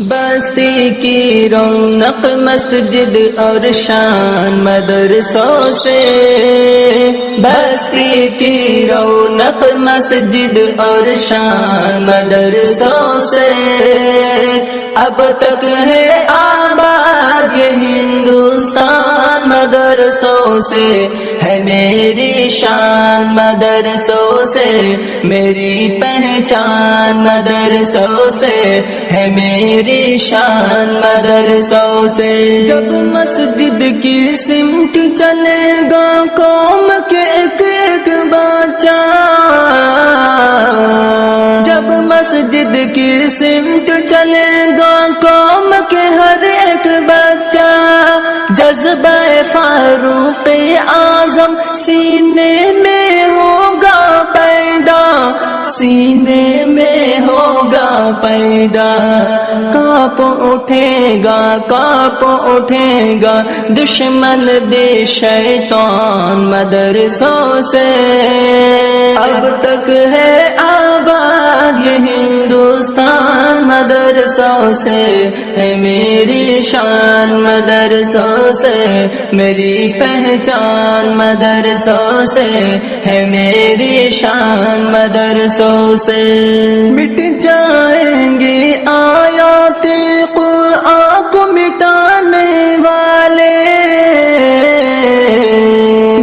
بستی کی رونق مسجد اور شان مدرسوں سے، بستی کی رونق مسجد اور شان مدرسوں سے، اب تک ہے آباد یہ ہندوستان مدرسوں سے، ہے میری شان مدرسوں سے، میری پہچان مدرسوں سے، ہے میری شان مدرسوں سے۔ جب مسجد کی سمت چلے گا قوم کے ایک ایک بچہ، جب مسجد کی سمت چلے گا قوم کے ہر ایک بچہ، جذبہ فاروق اعظم سینے میں ہوگا پیدا، سینے میں ہوگا پیدا، کانپ اٹھے گا دشمن بے شیطان مدرسوں سے، اب تک ہے آباد یہ ہندوستان مدرسوں سے، ہے میری شان مدرسوں سے، میری پہچان مدرسوں سے، ہے میری شان مدرسوں سے۔ مٹ جائیں گے آیات قرآن کو مٹانے والے،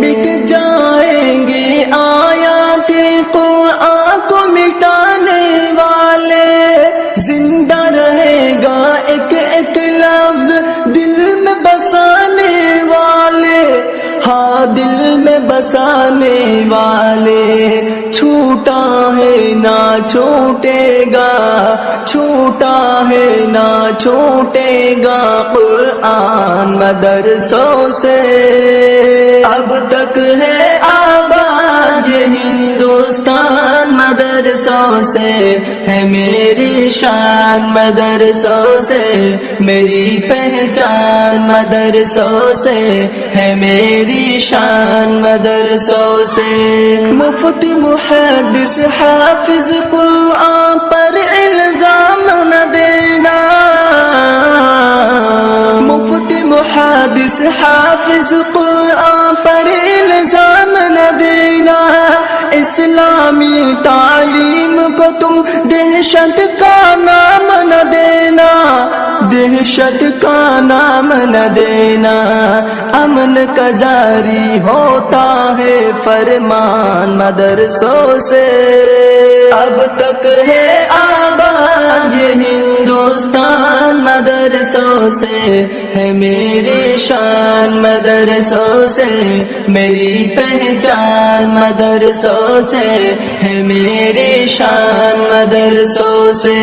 مٹ جائیں گے آیات قرآن کو مٹانے والے، زندہ رہے گا ایک ایک لفظ دل میں بسانے والے، ہاں دل میں بسانے والے، چھوٹا ہے نہ چھوٹے گا، چھوٹا ہے نہ چھوٹے گا قرآن مدرسوں سے، اب تک ہے آباد یہ ہندوستان مدرسوں سے، ہے میری شان مدرسوں سے، میری پہچان مدرسوں سے، ہے میری شان مدرسوں سے۔ مفتی محدث حافظ قرآن پر الزام نہ دینا، مفتی محدث حافظ قرآن پر الزام نہ دینا، اسلامی تعلیم کو تم دہشت کا نام نہ دینا، دہشت کا نام نہ دینا، امن کا جاری ہوتا ہے فرمان مدرسوں سے، اب تک ہے آباد یہ ہندوستان مدرسوں سے، ہے میری شان مدرسوں سے، میری پہچان مدرسوں سے، ہے میری شان مدرسوں سے۔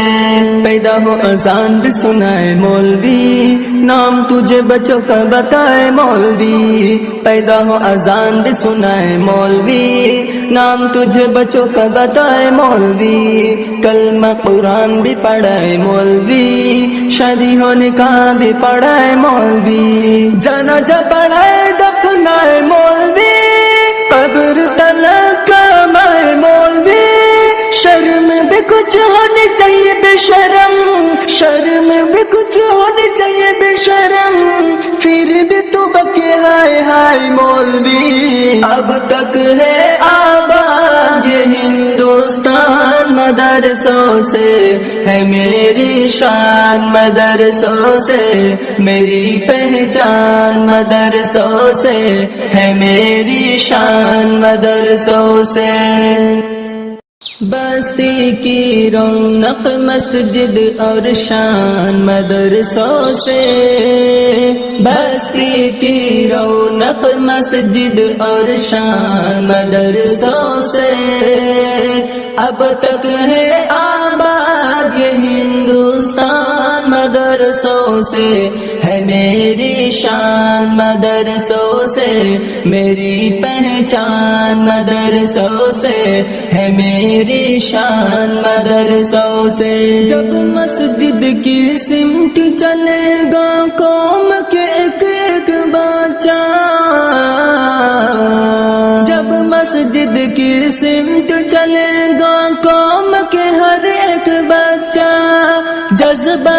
پیدا ہو اذان بھی سنائے مولوی، نام تجھے بچوں کا بتائے مولوی، پیدا ہو اذان بھی سنائے مولوی، نام تجھے بچوں کا بتائے مولوی، کلمہ قرآن بھی پڑھائے مولوی، شادی ہو نکاح بھی پڑھائے مولوی، جنازہ پڑھائے دفنائے مولوی، قبر تلک کمائے مولوی، شرم بھی کچھ ہونی چاہیے بے شرم، شرم بھی کچھ ہونی چاہیے بے شرم، پھر بھی تو بکے ہائے ہائے مولوی، اب تک ہے آباد یہ ہندوستان مدرسوں سے، ہے میری شان مدرسوں سے، میری پہچان مدرسوں سے، ہے میری شان مدرسوں سے۔ بستی کی رونق مسجد اور شان مدرسوں سے، بستی کی رونق مسجد اور شان مدرسوں سے، اب تک ہے آباد یہ ہندوستان مدرسوں سے، ہے میری شان مدرسوں سے، میری پہچان مدرسوں سے، ہے میری شان مدرسوں سے۔ جب مسجد کی سمت چلے گا قوم کے ایک ایک بچہ، جب مسجد کی سمت چلے گا قوم کے ہر ایک بچہ، جذبہ